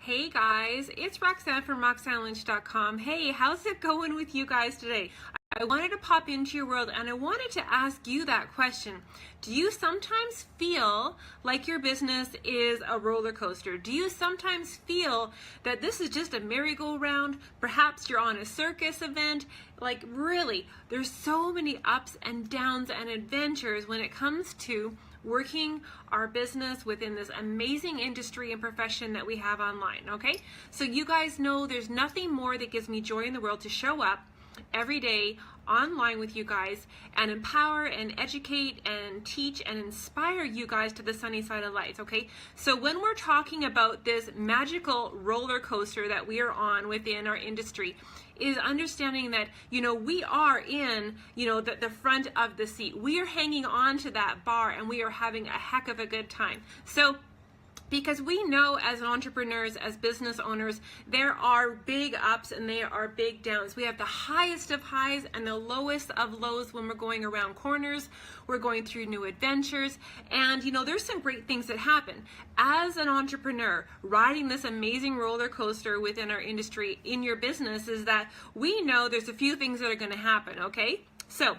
Hey guys, it's Roxanne from RoxanneLynch.com. Hey, how's it going with you guys today? I wanted to pop into your world and I wanted to ask you that question. Do you sometimes feel like your business is a roller coaster? Do you sometimes feel that this is just a merry-go-round? Perhaps you're on a circus event. Like really, there's so many ups and downs and adventures when it comes to working our business within this amazing industry and profession that we have online, okay? So you guys know there's nothing more that gives me joy in the world to show up every day online with you guys and empower and educate and teach and inspire you guys to the sunny side of life, okay? So when we're talking about this magical roller coaster that we are on within our industry, is understanding that, we are in, the front of the seat. We are hanging on to that bar and we are having a heck of a good time. So because we know as entrepreneurs, as business owners, there are big ups and there are big downs. We have the highest of highs and the lowest of lows when we're going around corners, we're going through new adventures, and there's some great things that happen. As an entrepreneur, riding this amazing roller coaster within our industry in your business is that we know there's a few things that are going to happen, okay? So,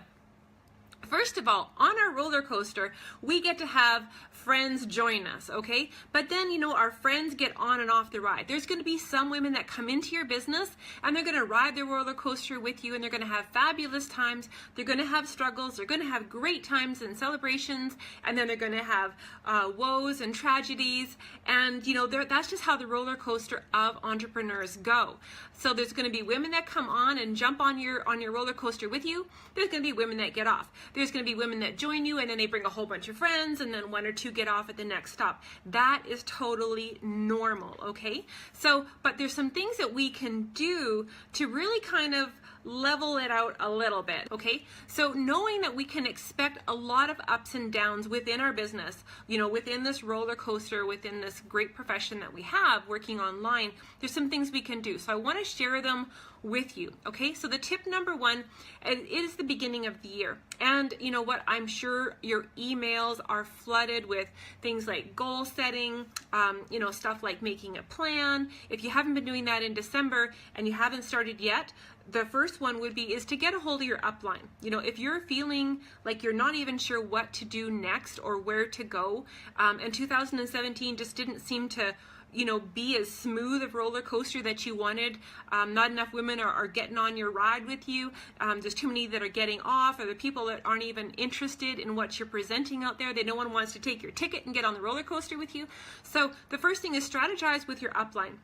first of all, on our roller coaster, we get to have friends join us, okay? But then, our friends get on and off the ride. There's going to be some women that come into your business and they're going to ride the roller coaster with you and they're going to have fabulous times. They're going to have struggles. They're going to have great times and celebrations. And then they're going to have woes and tragedies. And, that's just how the roller coaster of entrepreneurs go. So there's going to be women that come on and jump on your roller coaster with you. There's going to be women that get off. There's going to be women that join you and then they bring a whole bunch of friends and then one or two get off at the next stop. That is totally normal, okay? So, but there's some things that we can do to really kind of level it out a little bit, okay? So knowing that we can expect a lot of ups and downs within our business, within this roller coaster, within this great profession that we have working online, there's some things we can do. So I want to share them with you, okay? So the tip number one, it is the beginning of the year. And you know what? I'm sure your emails are flooded with things like goal setting, stuff like making a plan. If you haven't been doing that in December and you haven't started yet, the first one would be is to get a hold of your upline. If you're feeling like you're not even sure what to do next or where to go, and 2017 just didn't seem to be as smooth a roller coaster that you wanted. Not enough women are getting on your ride with you. There's too many that are getting off, or the people that aren't even interested in what you're presenting out there. No one wants to take your ticket and get on the roller coaster with you. So the first thing is strategize with your upline.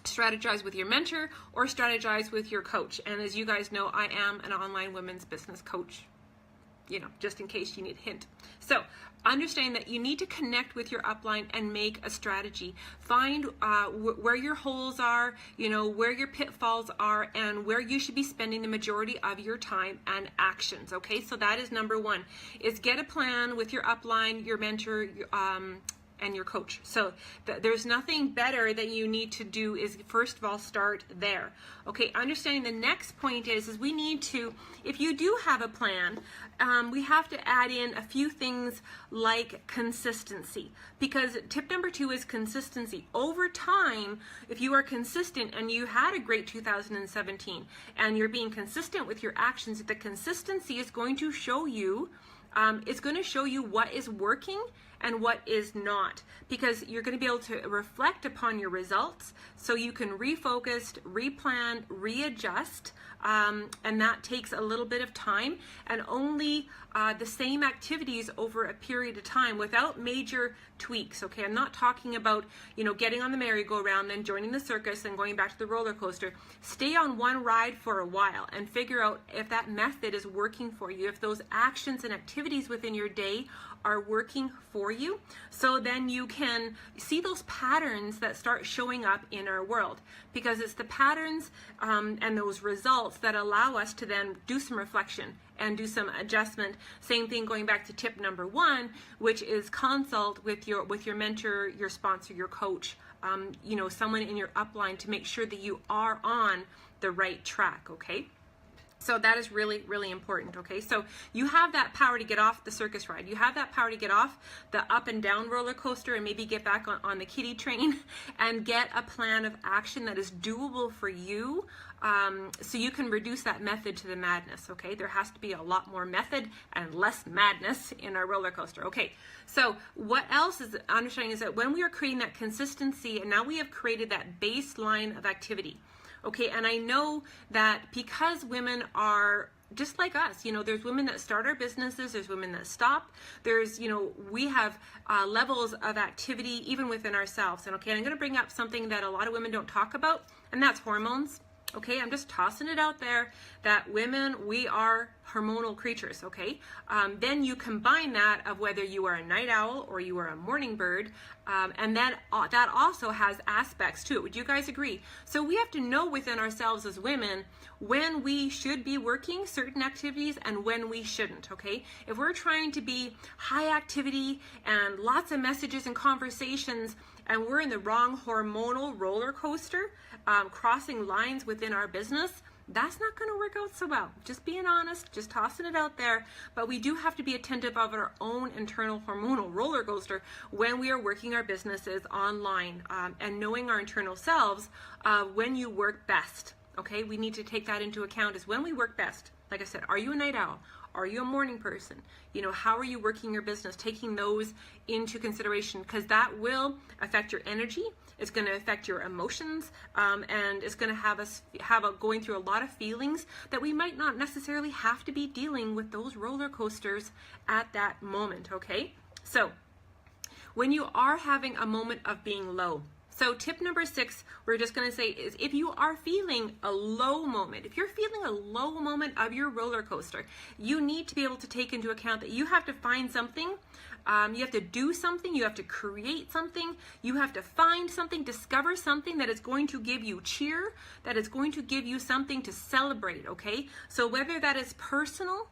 Strategize with your mentor or strategize with your coach. And as you guys know, I am an online women's business coach, just in case you need a hint. So understand that you need to connect with your upline and make a strategy. Find where your holes are, where your pitfalls are, and where you should be spending the majority of your time and actions, okay? So that is number one, is get a plan with your upline, your mentor, and your coach. So there's nothing better that you need to do is first of all start there. Okay, understanding the next point is we need to, if you do have a plan, we have to add in a few things like consistency, because tip number two is consistency. Over time, if you are consistent and you had a great 2017 and you're being consistent with your actions, the consistency is going to show you what is working and what is not, because you're going to be able to reflect upon your results so you can refocus, replan, readjust, and that takes a little bit of time and only the same activities over a period of time without major tweaks, okay? I'm not talking about, getting on the merry-go-round and joining the circus and going back to the roller coaster. Stay on one ride for a while and figure out if that method is working for you, if those actions and activities within your day are working for you, so then you can see those patterns that start showing up in our world, because it's the patterns and those results that allow us to then do some reflection and do some adjustment. Same thing going back to tip number one, which is consult with your mentor, your sponsor, your coach, someone in your upline to make sure that you are on the right track, okay? So that is really, really important, okay? So you have that power to get off the circus ride. You have that power to get off the up and down roller coaster and maybe get back on the kiddie train and get a plan of action that is doable for you, so you can reduce that method to the madness, okay? There has to be a lot more method and less madness in our roller coaster, okay? So what else is understanding is that when we are creating that consistency, and now we have created that baseline of activity, okay, and I know that because women are just like us, you know, there's women that start our businesses, there's women that stop, there's, you know, we have levels of activity even within ourselves. And okay, I'm going to bring up something that a lot of women don't talk about, and that's hormones. Okay, I'm just tossing it out there that women, we are hormonal creatures, okay? Then you combine that of whether you are a night owl or you are a morning bird, and then that also has aspects to it. Would you guys agree? So we have to know within ourselves as women when we should be working certain activities and when we shouldn't, okay? If we're trying to be high activity and lots of messages and conversations, and we're in the wrong hormonal roller coaster, crossing lines within our business, that's not going to work out so well. Just being honest, just tossing it out there. But we do have to be attentive of our own internal hormonal roller coaster when we are working our businesses online, and knowing our internal selves when you work best. Okay, we need to take that into account as when we work best. Like I said, are you a night owl? Are you a morning person? You know, how are you working your business? Taking those into consideration, because that will affect your energy. It's going to affect your emotions, and it's going to have us going through a lot of feelings that we might not necessarily have to be dealing with those roller coasters at that moment, okay? So when you are having a moment of being low, so tip number 6, we're just going to say is if you are feeling a low moment, if you're feeling a low moment of your roller coaster, you need to be able to take into account that you have to find something, you have to do something, you have to create something, you have to find something, discover something that is going to give you cheer, that is going to give you something to celebrate, okay? So whether that is personal,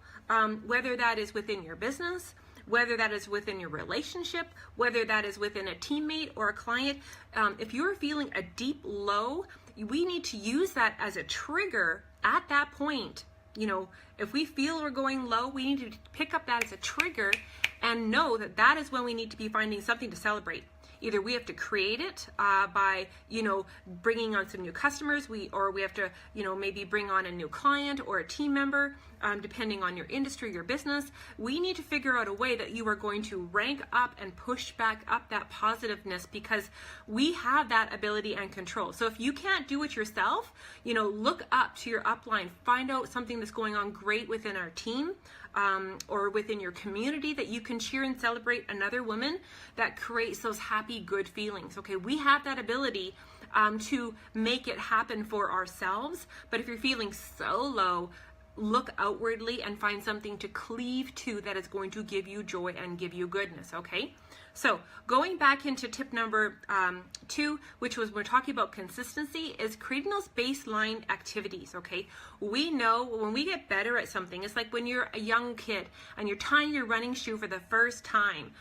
whether that is within your business, whether that is within your relationship, whether that is within a teammate or a client, if you're feeling a deep low, we need to use that as a trigger at that point. You know, if we feel we're going low, we need to pick up that as a trigger and know that that is when we need to be finding something to celebrate. Either we have to create it by, you know, bringing on some new customers, or we have to, you know, maybe bring on a new client or a team member, depending on your industry, your business. We need to figure out a way that you are going to rank up and push back up that positiveness, because we have that ability and control. So if you can't do it yourself, you know, look up to your upline, find out something that's going on great within our team, or within your community that you can cheer and celebrate another woman that creates those happy, good feelings. Okay, we have that ability to make it happen for ourselves. But if you're feeling so low, look outwardly and find something to cleave to that is going to give you joy and give you goodness, okay? So going back into tip number 2, which was we're talking about consistency, is creating those baseline activities, okay? We know when we get better at something, it's like when you're a young kid and you're tying your running shoe for the first time.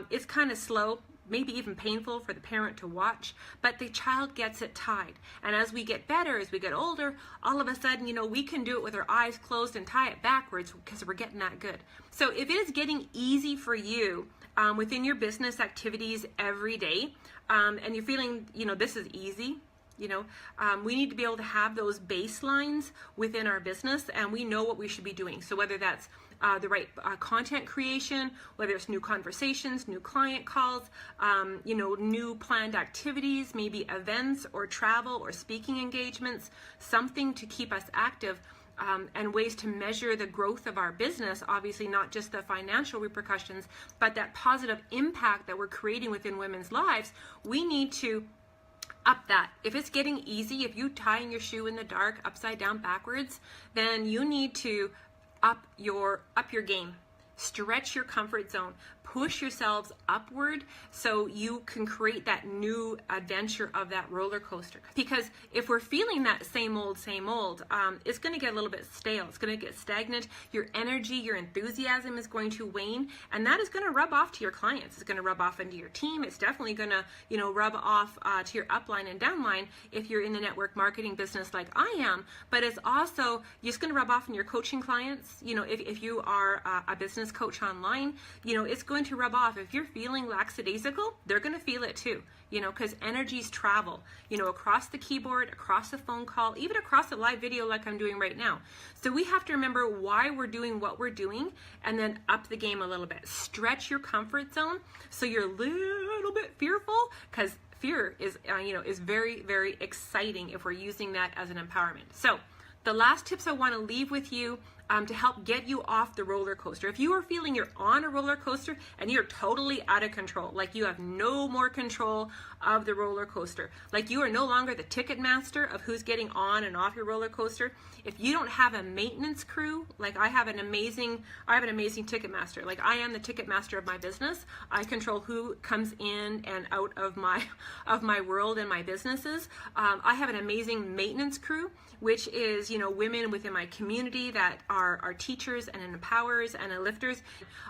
It's kind of slow, maybe even painful for the parent to watch, but the child gets it tied. And as we get better, as we get older, all of a sudden, you know, we can do it with our eyes closed and tie it backwards because we're getting that good. So if it is getting easy for you within your business activities every day, and you're feeling, you know, this is easy, you know, we need to be able to have those baselines within our business, and we know what we should be doing. So whether that's the right content creation, whether it's new conversations, new client calls, you know, new planned activities, maybe events or travel or speaking engagements, something to keep us active, and ways to measure the growth of our business, obviously not just the financial repercussions, but that positive impact that we're creating within women's lives. We need to up that. If it's getting easy, if you tying your shoe in the dark, upside down, backwards, then you need to up your game. Stretch your comfort zone. push yourselves upward so you can create that new adventure of that roller coaster. Because if we're feeling that same old, it's going to get a little bit stale. It's going to get stagnant. Your energy, your enthusiasm is going to wane, and that is going to rub off to your clients. It's going to rub off into your team. It's definitely going to, rub off to your upline and downline if you're in the network marketing business like I am. But it's also just going to rub off in your coaching clients. If you are a business coach online, it's going to rub off. If you're feeling lackadaisical, they're going to feel it too. Because energies travel, across the keyboard, across the phone call, even across the live video like I'm doing right now. So we have to remember why we're doing what we're doing, and then up the game a little bit. Stretch your comfort zone so you're a little bit fearful, because fear is, is very, very exciting if we're using that as an empowerment. So the last tips I want to leave with you to help get you off the roller coaster. If you are feeling you're on a roller coaster and you're totally out of control, like you have no more control of the roller coaster, like you are no longer the ticket master of who's getting on and off your roller coaster, if you don't have a maintenance crew, like I have an amazing ticket master. Like I am the ticket master of my business. I control who comes in and out of my world and my businesses. I have an amazing maintenance crew, which is, women within my community that are teachers and empowers and lifters.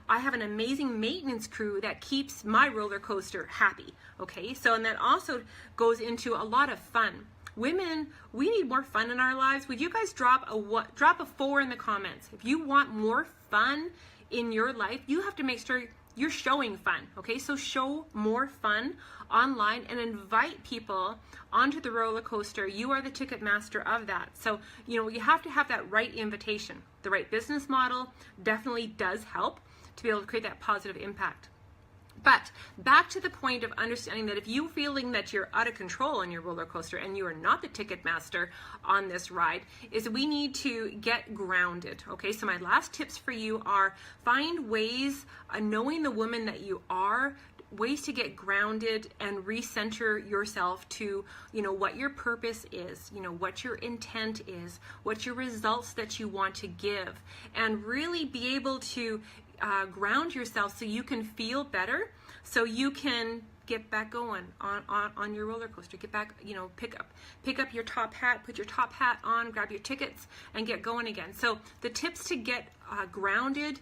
I have an amazing maintenance crew that keeps my roller coaster happy. Okay, so and that also goes into a lot of fun. Women, we need more fun in our lives. Would you guys drop a 4 in the comments? If you want more fun in your life, you have to make sure you're showing fun. Okay, so show more fun online and invite people onto the roller coaster. You are the ticket master of that. So, you have to have that right invitation. The right business model definitely does help to be able to create that positive impact. But back to the point of understanding that if you're feeling that you're out of control on your roller coaster and you are not the ticket master on this ride, is we need to get grounded. Okay, so my last tips for you are find ways, knowing the woman that you are, ways to get grounded and recenter yourself to, what your purpose is, what your intent is, what your results that you want to give, and really be able to ground yourself so you can feel better, so you can get back going on your roller coaster. Get back, pick up your top hat, put your top hat on, grab your tickets, and get going again. So the tips to get grounded,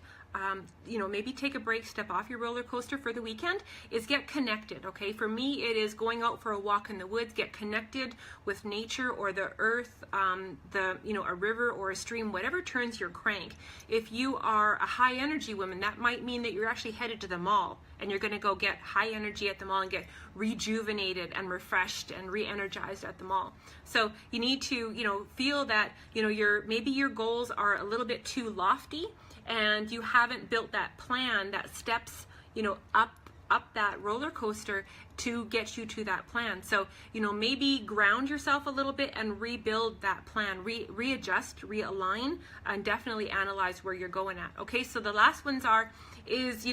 maybe take a break, step off your roller coaster for the weekend, is get connected. Okay, for me it is going out for a walk in the woods, get connected with nature or the earth, a river or a stream, whatever turns your crank. If you are a high energy woman, that might mean that you're actually headed to the mall and you're going to go get high energy at the mall and get rejuvenated and refreshed and re-energized at the mall. So you need to feel that maybe your goals are a little bit too lofty and you haven't built that plan that steps up that roller coaster to get you to that plan. So maybe ground yourself a little bit and rebuild that plan, readjust, realign, and definitely analyze where you're going at. Okay, so the last ones is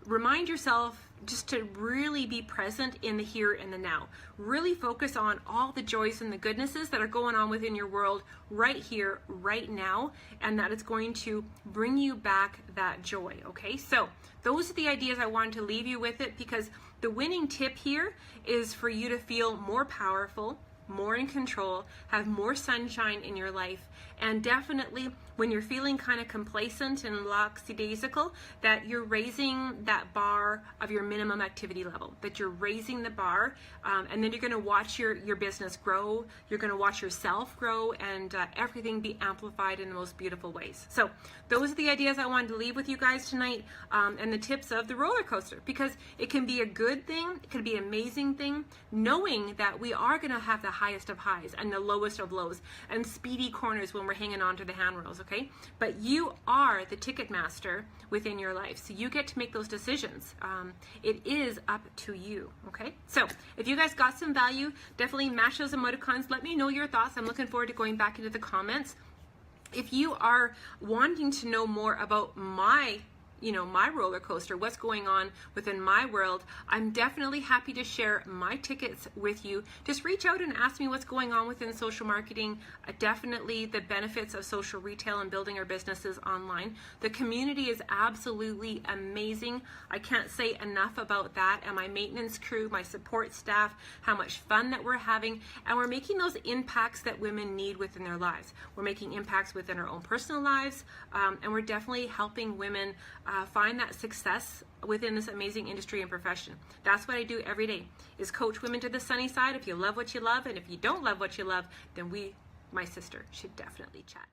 remind yourself just to really be present in the here and the now. Really focus on all the joys and the goodnesses that are going on within your world right here, right now, and that it's going to bring you back that joy. Okay, so those are the ideas I wanted to leave you with it, because the winning tip here is for you to feel more powerful, more in control, have more sunshine in your life, and definitely when you're feeling kind of complacent and lackadaisical, that you're raising that bar of your minimum activity level, that you're raising the bar, and then you're going to watch your business grow, you're going to watch yourself grow, and everything be amplified in the most beautiful ways. So those are the ideas I wanted to leave with you guys tonight, and the tips of the roller coaster, because it can be a good thing, it can be an amazing thing, knowing that we are going to have the highest of highs and the lowest of lows and speedy corners when we're hanging on to the handrails. Okay, but you are the ticket master within your life, so you get to make those decisions. It is up to you. Okay, so if you guys got some value, definitely mash those emoticons. Let me know your thoughts. I'm looking forward to going back into the comments. If you are wanting to know more about my my roller coaster, what's going on within my world, I'm definitely happy to share my tickets with you. Just reach out and ask me what's going on within social marketing. Definitely the benefits of social retail and building our businesses online. The community is absolutely amazing. I can't say enough about that. And my maintenance crew, my support staff, how much fun that we're having. And we're making those impacts that women need within their lives. We're making impacts within our own personal lives, and we're definitely helping women find that success within this amazing industry and profession. That's what I do every day, is coach women to the sunny side. If you love what you love, and if you don't love what you love, then we, my sister, should definitely chat.